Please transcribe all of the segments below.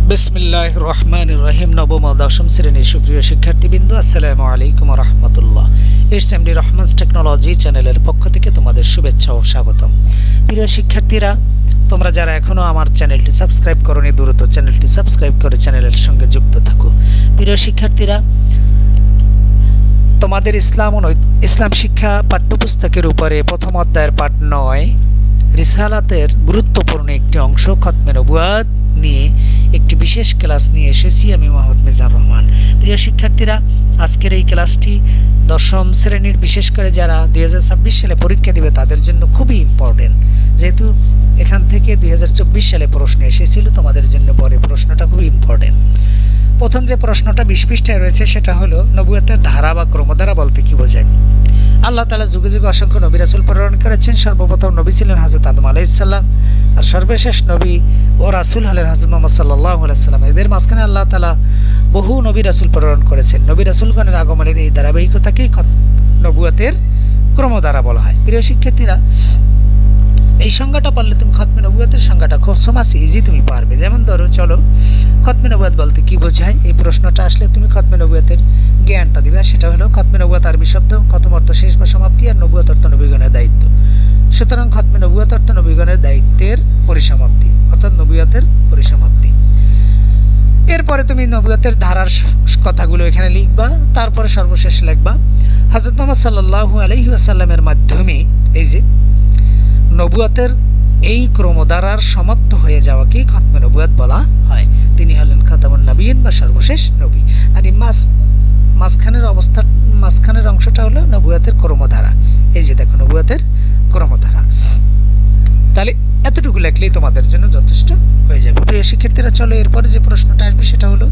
বিসমিল্লাহির রহমানির রহিম। নবম ও দশম শ্রেণীর সুপ্রিয় শিক্ষার্থীবৃন্দ, আসসালামু আলাইকুম ওয়া রাহমাতুল্লাহ। এসএমডি রহমানস টেকনোলজি চ্যানেলের পক্ষ থেকে তোমাদের শুভেচ্ছা ও স্বাগতম। প্রিয় শিক্ষার্থীরা, তোমরা যারা এখনো আমার চ্যানেলটি সাবস্ক্রাইব করোনি, দ্রুত চ্যানেলটি সাবস্ক্রাইব করে চ্যানেলের সঙ্গে যুক্ত থাকো। প্রিয় শিক্ষার্থীরা, তোমাদের ইসলাম শিক্ষা পাঠ্যপুস্তকের উপরে প্রথম অধ্যায়ের পাঠ 9 রিসালাতের গুরুত্বপূর্ণ একটি অংশ খতমে নবুয়াত নিয়ে একটি বিশেষ ক্লাস নিয়ে এসেছি আমি মোহাম্মদ মিজানুর রহমান। প্রিয় শিক্ষার্থীরা, আজকের এই ক্লাসটি দশম শ্রেণীর, বিশেষ করে যারা 2026 সালে পরীক্ষা দিবে তাদের জন্য খুবই ইম্পর্টেন্ট, যেহেতু এখান থেকে 2024 সালে প্রশ্ন এসেছিল। তোমাদের জন্য পরে প্রশ্নটা খুবই ইম্পর্টেন্ট। প্রথম যে প্রশ্নটা 20 পৃষ্ঠায় রয়েছে সেটা হলো, নবুয়তের ধারা বা ক্রমধারা বলতে কি বোঝায়? আল্লাহ তাআলা যুগে যুগে অসংখ্য নবী রাসূল প্রেরণ করেছেন। সর্বপ্রথম নবী ছিলেন হযরত আদম আলাইহিস সালাম, আর সর্বশেষ নবী ও রাসূল হলেন হযরত মুহাম্মদ সাল্লাল্লাহু আলাইহি সাল্লাম। এদের মাঝখানে আল্লাহ তাআলা বহু নবী রাসূল প্রেরণ করেছেন। নবী রাসূলগণের আগমনের এই ধারাবাহিকতাকেই নবুয়তের ক্রমধারা বলা হয়। প্রিয় শিক্ষার্থীরা, এই সংজ্ঞাটা পারলে তুমি খতমে নবুয়তের সংজ্ঞাটা খুব সমাজ ইজি তুমি পারবে। যেমন ধরো, চলো খতমে নবুয়ত বলতে কি বোঝায়, এই প্রশ্নটা আসলে তুমি খতমে নবুয়তের জ্ঞানটা দিবে। সেটা হলো, খতমে নবুয়ত আরবি শব্দ, খতম অর্থ শেষ বা সমাপ্তি, আর নবুয়ত অর্থ নবীগণের দায়িত্ব। সুতরাং খতমে নবুয়ত অর্থ নবীগণের দায়িত্বের পরিসমাপ্তি, অর্থাৎ নবুয়তের পরিসমাপ্তি। এরপরে তুমি নবুয়তের ধারার কথাগুলো এখানে লিখবা, তারপরে সর্বশেষ লিখবা হযরত মুহাম্মদ সাল্লাল্লাহু আলাইহি ওয়াসাল্লামের মাধ্যমে এই যে নবুয়তের এই ক্রমধারার সমাপ্ত হয়ে যাওয়াকেই খতমে নবুয়ত বলা হয়। তিনি হলেন খাতামুন নবিয়্যিন বা সর্বশেষ নবী। আর এই মাঝখানের অংশটা হলো নবুয়তের ক্রমধারা। এই যে দেখো, নবুয়তের ক্রমধারা। তাহলে এতটুকু লেখলেই তোমাদের জন্য যথেষ্ট হয়ে যাবে। প্রিয় শিক্ষার্থীরা, চলো এরপরে যে প্রশ্নটা আসবে সেটা হলো,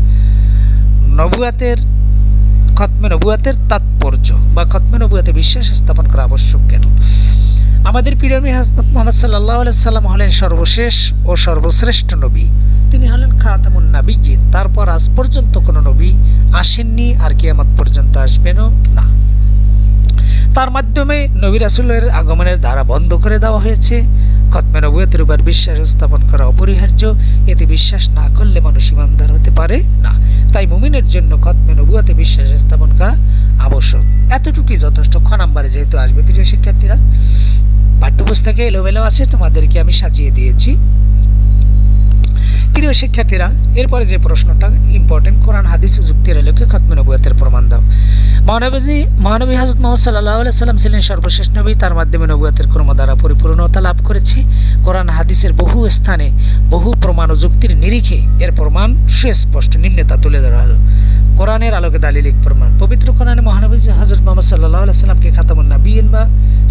খতমে নবুয়তের তাৎপর্য বা খতমে নবুয়তে বিশ্বাস স্থাপন করা আবশ্যক কেন? আমাদের প্রিয় নবী হযরত মুহাম্মদ সাল্লাল্লাহু আলাইহি সাল্লাম হলেন সর্বশেষ ও সর্বশ্রেষ্ঠ নবী। তিনি হলেন খাতামুন নবিয়্যিন। তারপর আজ পর্যন্ত কোনো নবী আসেননি, আর কিয়ামত পর্যন্ত আসবেনও না। তার মাধ্যমে নবী রাসূলের আগমনের ধারা বন্ধ করে দেওয়া হয়েছে। খতমে নবুয়তের উপর বিশ্বাস স্থাপন করা অপরিহার্য। এতে বিশ্বাস না করলে মানুষ ঈমানদার হতে পারে না। তাই মুমিনের জন্য খতমে নবুয়তে বিশ্বাস স্থাপন করা আবশ্যক। এতটুকুই যথেষ্ট। খ নাম্বারে যেহেতু আসবে, প্রিয় শিক্ষার্থীরা, পাঠ্যপুস্তকে এলোমেলো আছে, তোমাদেরকে আমি সাজিয়ে দিয়েছি। প্রিয় শিক্ষার্থীরা, এরপরে যে প্রশ্নটা ইম্পর্টেন্ট, কোরআন হাদিস ও যুক্তির আলোকে খতমে নবুয়তের প্রমাণ দাও। মহানবী হযরত মুহাম্মদ সাল্লাল্লাহু আলাইহি সাল্লাম ছিলেন সর্বশেষ নবী। তার মাধ্যমে নবুয়তের ক্রমধারা পরিপূর্ণতা লাভ করেছে। কোরআন হাদিসের বহু স্থানে বহু প্রমাণ ও যুক্তির নিরিখে এর প্রমাণ সুস্পষ্ট। নিম্নে তা তুলে ধরা হলো। কোরআনের আলোকে দালিলিক প্রমাণ। পবিত্র কোরআনে মহানবী হযরত মুহাম্মদ সাল্লাল্লাহু আলাইহি সাল্লামকে খাতামুন নবিয়্যিন বা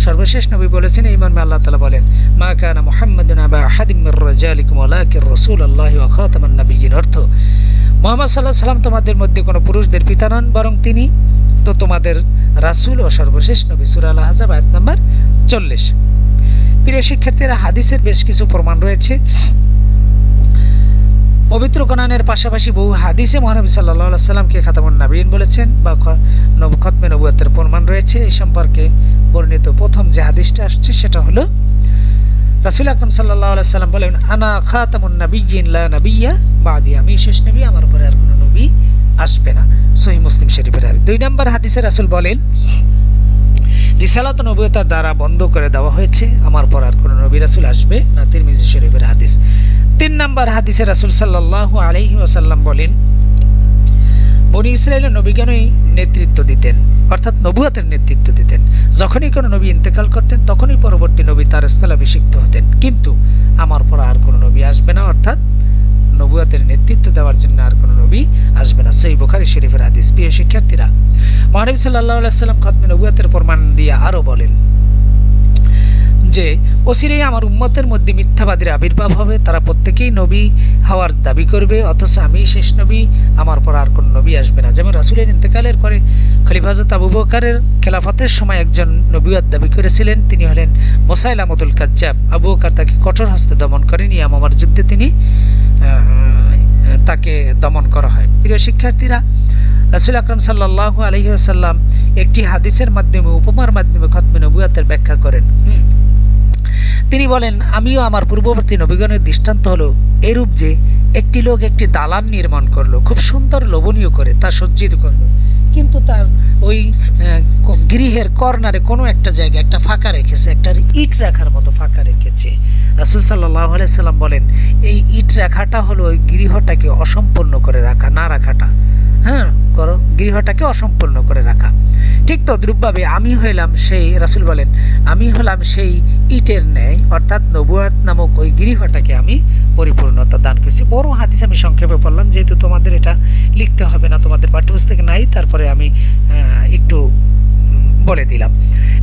সর্বশেষ নবী বলেছেন। এই মর্মে আল্লাহ তাআলা বলেন, মা কানা মুহাম্মাদুন আবা আহাদিম মির রাজালিকুম ওয়ালাকিন রাসূলুল্লাহি ওয়া খাতামান নবিয়্যিন। অর্থ, মুহাম্মদ সাল্লাল্লাহু আলাইহি সাল্লাম তোমাদের মধ্যে কোনো পুরুষদের পিতা নন, বরং তিনি তো তোমাদের রাসূল ও সর্বশেষ নবী। সূরা আল আহজাব আয়াত নাম্বার 40। প্রিয় শিক্ষার্থীরা, হাদিসের বেশ কিছু প্রমাণ রয়েছে। পবিত্র কোরআনের পাশাপাশি বহু হাদিসে মহানবী সাল্লাল্লাহু আলাইহি সাল্লামকে খাতামুন নবিয়্যিন বলেছেন বা খতমে নবুয়তের প্রমাণ রয়েছে। এই সম্পর্কে বর্ণিত প্রথম যে হাদিসটা আসছে সেটা হলো, রাসূল আকরাম সাল্লাল্লাহু আলাইহি সাল্লাম বলেন, আনা খাতামুন নবিয়্যিন লা নবিয়্যা বাদি। আমি শেষ নবী, আমার পরে আর কোনো নবী আসবে না। সহিহ মুসলিম শরীফের হাদিস। 2 নম্বর হাদিসে রাসূল বলেন, রিসালাত ও নবুয়তের দ্বারা বন্ধ করে দেওয়া হয়েছে, আমার পর আর কোনো নবী রাসূল আসবে না। তিরমিজি শরীফের হাদিস। 3 নম্বর হাদিসে রাসূল সাল্লাল্লাহু আলাইহি ওয়াসাল্লাম বলেন, বনি ইসরাইলের নবীগণই নেতৃত্ব দিতেন, অর্থাৎ নবুয়তের নেতৃত্ব দিতেন। যখনই কোনো নবী ইন্তেকাল করতেন তখনই পরবর্তী নবী তার স্থলাভিষিক্ত হতেন। কিন্তু আমার পর আর কোনো নবী আসবে না, অর্থাৎ নবুয়তের নেতৃত্ব দেওয়ার জন্য আর কোনো নবী আসবে না। সহিহ বুখারী শরীফের হাদিস। প্রিয় শিক্ষার্থীরা, মহানবী সাল্লাল্লাহু আলাইহি সাল্লাম খতমে নবুয়তের প্রমাণ দিয়ে আরো বলেন যে, অচিরেই আমার উম্মতের মধ্যে মিথ্যাবাদীর আবির্ভাব হবে। তারা প্রত্যেকেই নবী হওয়ার দাবি করবে, অথচ আমি শেষ নবী, আমার পর আর কোন নবী আসবে না। যেমন রাসূলের ইন্তেকালের পরে খলিফা হযরত আবু বকরের খেলাফতের সময় একজন নবুয়ত দাবি করেছিলেন। তিনি হলেন মুসাইলামাতুল কাজ্জাব। আবু বকর তাকে কঠোর হস্তে দমন করেন। ইয়ামামার যুদ্ধে তাকে দমন করা হয়। প্রিয় শিক্ষার্থীরা, রাসূল আকরাম সাল্লাল্লাহু আলাইহি ওয়াসাল্লাম একটি হাদিসের মাধ্যমে, উপমার মাধ্যমে খতমে নবুয়তের ব্যাখ্যা করেন। তিনি বলেন, আমিও আমার পূর্ববর্তী নবীগণের দৃষ্টান্ত হলো এরূপ যে একটি লোক একটি দালান নির্মাণ করলো, খুব সুন্দর লোভনীয় করে তা সজ্জিত করলো, কিন্তু তার ওই গৃহের কর্নারে কোনো একটা জায়গায় একটা ফাঁকা রেখেছে, একটা ইট রাখার মতো ফাঁকা রেখেছে। রাসূল সাল্লাল্লাহু আলাইহি সাল্লাম বলেন, এই ইট রাখাটা হলো ওই গৃহটাকে অসম্পূর্ণ করে রাখা, না রাখাটা, হ্যাঁ, গৃহটাকে অসম্পূর্ণ করে রাখা। ঠিক তদ্রূপভাবে আমি হইলাম সেই, রাসূল বলেন, আমি হলাম সেই ইটের ন্যায়, অর্থাৎ নবুয়ত নামক ওই গৃহটাকে আমি পরিপূর্ণতা দান করেছি। বড় হাদিস আমি সংক্ষেপে বললাম, যেহেতু তোমাদের এটা লিখতে হবে না, তোমাদের পাঠ্যপুস্তকে নাই, তারপরে আমি একটু বলে দিলাম।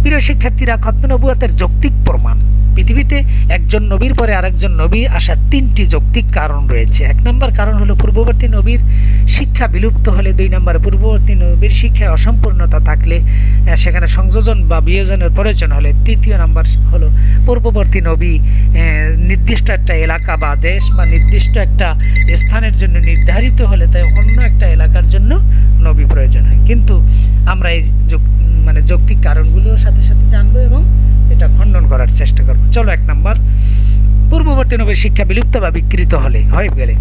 প্রিয় শিক্ষার্থীরা, খতমে নবুয়তের যৌক্তিক প্রমাণ। পৃথিবীতে একজন নবীর পরে আরেকজন নবী আসার 3টি যৌক্তিক কারণ রয়েছে। 1 নম্বর কারণ হলো পূর্ববর্তী নবীর শিক্ষা বিলুপ্ত হলে, 2 নম্বরে পূর্ববর্তী নবীর শিক্ষায় অসম্পূর্ণতা থাকলে সেখানে সংযোজন বা বিয়োজনের প্রয়োজন হলে, 3য় নম্বর হলো পূর্ববর্তী নবী নির্দিষ্ট একটা এলাকা বা দেশ বা নির্দিষ্ট একটা স্থানের জন্য নির্ধারিত হলে তাই অন্য একটা এলাকার জন্য নবী প্রয়োজন হয়। কিন্তু আমরা এই যৌক্তিক কারণগুলোর সাথে সাথে জানবো এবং এটা খণ্ডন করার চেষ্টা করবো। চলো, 1 নম্বর, পূর্ববর্তী নবীর শিক্ষা বিলুপ্ত বা বিকৃত হয়ে গেলে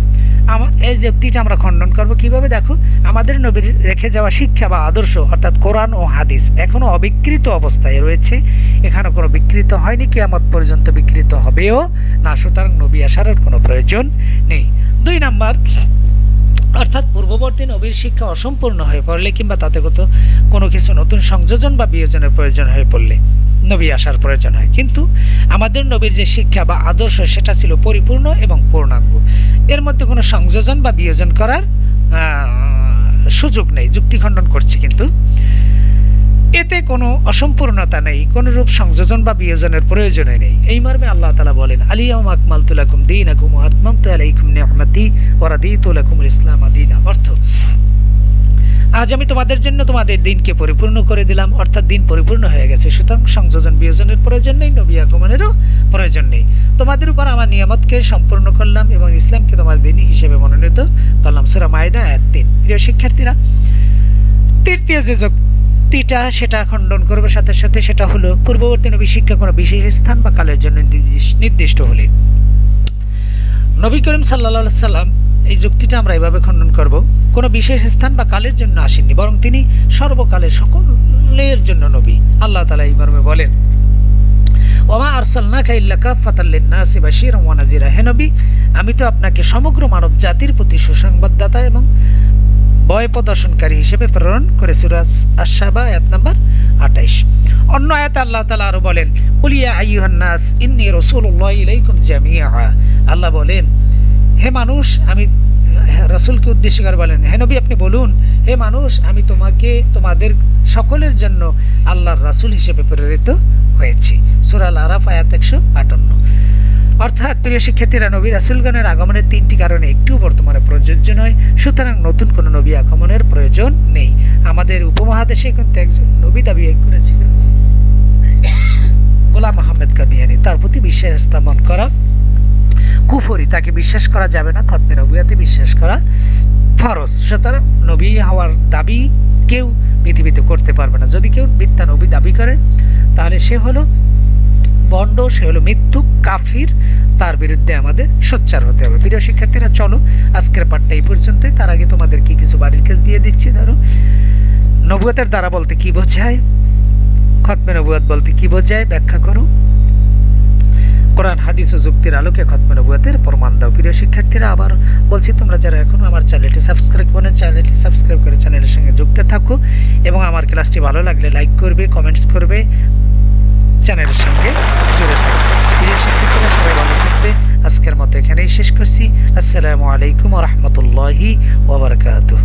এই যুক্তিটা আমরা খণ্ডন করব কিভাবে? দেখো, আমাদের নবীর রেখে যাওয়া শিক্ষা বা আদর্শ অর্থাৎ কোরআন ও হাদিস এখনো অবিকৃত অবস্থায় রয়েছে, এখানে কোনো বিকৃত হয়নি, কিয়ামত পর্যন্ত বিকৃত হবেও না, সুতরাং নবী আসার কোনো প্রয়োজন নেই। 2 নম্বর, অর্থাৎ পূর্ববর্তী নবীর শিক্ষা অসম্পূর্ণ হয়ে পড়লে কিংবা তাতে কোনো কিছু নতুন সংযোজন বা বিয়োজনের প্রয়োজন হয়ে পড়লে নবী আসার প্রয়োজন হয়। কিন্তু আমাদের নবীর যে শিক্ষা বা আদর্শ সেটা ছিল পরিপূর্ণ এবং পূর্ণাঙ্গ, এর মধ্যে কোনো সংযোজন বা বিয়োজন করার সুযোগ নেই। যুক্তি খণ্ডন করছি, কিন্তু এতে কোনো অসম্পূর্ণতা নেই, কোনো রূপ সংযোজন বা বিয়োজনের প্রয়োজনই নেই। এই মর্মে আল্লাহ তাআলা বলেন, আল-ইয়াওমা আকমালতু লাকুম দীনাকুম ওয়া আতমামতু আলাইকুম নি'মাতি ওয়া রাদিতু লাকুমুল ইসলামা দীনা। অর্থ, আজ আমি তোমাদের জন্য তোমাদের দিনকে পরিপূর্ণ করে দিলাম, অর্থাৎ দিন পরিপূর্ণ হয়ে গেছে, সুতরাং সংযোজন বিয়োজনের প্রয়োজন নেই, নবী আগমনেরও প্রয়োজন নেই। তোমাদের উপর আমার নিয়ামতকে সম্পূর্ণ করলাম এবং ইসলামকে তোমার দিন হিসেবে মনোনীত করলাম। সূরা মাইদা আয়াত 3। প্রিয় শিক্ষার্থীরা, 3য় যে যুক্তিটা সেটা খণ্ডন করবে সাথে সাথে, সেটা হলো পূর্ববর্তী নবী শিক্ষা কোনো বিশেষ স্থান বা কালের জন্য নির্দিষ্ট হলে। নবী করিম সাল্লাল্লাহু আলাইহি সাল্লাম, এই যুক্তিটা আমরা এভাবে খণ্ডন করব, কোনো বিশেষ স্থান বা কালের জন্য আসেননি, বরং তিনি সর্বকালের সকলের জন্য নবী। আল্লাহ তাআলা এই মর্মে বলেন, ওমা আরসালনাকা ইল্লা কাফাতাল লিন-নাসি বাশীরান ওয়া নাযীরা। হে নবী, আমি তো আপনাকে সমগ্র মানব জাতির প্রতি সুসংবাদদাতা এবং ভয় প্রদর্শনকারী হিসেবে প্রেরণ করে। সূরা আশ-শাবা আয়াত নাম্বার 28। অন্য আয়াতে আল্লাহ তাআলা আরো বলেন, কুল ইয়া আইয়ুহান নাস ইন্নী রাসূলুল্লাহি ইলাইকুম জামিআ। আল্লাহ বলেন, হে মানুষ, আমি রাসূলকে উদ্দেশ্য করে বলেন, হে নবী আপনি বলুন, হে মানুষ, আমি তোমাদের সকলের জন্য আল্লাহর রাসূল হিসেবে প্রেরিত হয়েছি। সূরা আল-আরাফ আয়াত 158। অর্থাৎ প্রিয় শিক্ষার্থীরা, নবী রাসূলগণের আগমনের 3টি কারণে একটু বর্তমানে প্রযোজ্য নয়, সুতরাং নতুন কোনো নবী আগমনের প্রয়োজন নেই। আমাদের উপমহাদেশে কিন্তু একজন নবী দাবি করেছিলেন, গোলাম আহমেদ কাদিয়ানী, তার প্রতি বিশ্বাস স্থাপন করা কুফরি, তাকে বিশ্বাস করা যাবে না, খতমে নবুয়তে বিশ্বাস করা ফরজ। সুতরাং নবী হওয়ার দাবি কেউ পৃথিবীতে করতে পারবে না। যদি কেউ মিথ্যা নবী দাবি করে তাহলে সে হলো বন্ড, সে হলো মিথ্যুক, কাফির, তার বিরুদ্ধে আমাদের সোচ্চার হতে হবে। প্রিয় শিক্ষার্থীরা, চলো আজকের পাঠটা এই পর্যন্তই। তার আগে তোমাদেরকে কিছু বাড়ির কাজ দিয়ে দিচ্ছি। ধরো, নবুয়তের দ্বারা বলতে কি বোঝায়, খতমে নবুয়ত বলতে কি বোঝায় ব্যাখ্যা করো। কোরআন হাদিস ও যুক্তির আলোকে খতমে নবুয়তের প্রমাণ দাও। প্রিয় শিক্ষার্থীরা, আবার বলছি, তোমরা যারা এখনো আমার চ্যানেলটি সাবস্ক্রাইব করেন, চ্যানেলটি সাবস্ক্রাইব করে চ্যানেলের সঙ্গে যুক্ত থাকো এবং আমার ক্লাসটি ভালো লাগলে লাইক করবে, কমেন্টস করবে, চ্যানেলের সঙ্গে জুড়ে থাকবে। প্রিয় শিক্ষার্থীরা, সবাই ভালো থাকবে। আজকের মতো এখানেই শেষ করছি। আসসালামু আলাইকুম ওয়া রাহমাতুল্লাহি ওয়া বারাকাতুহু।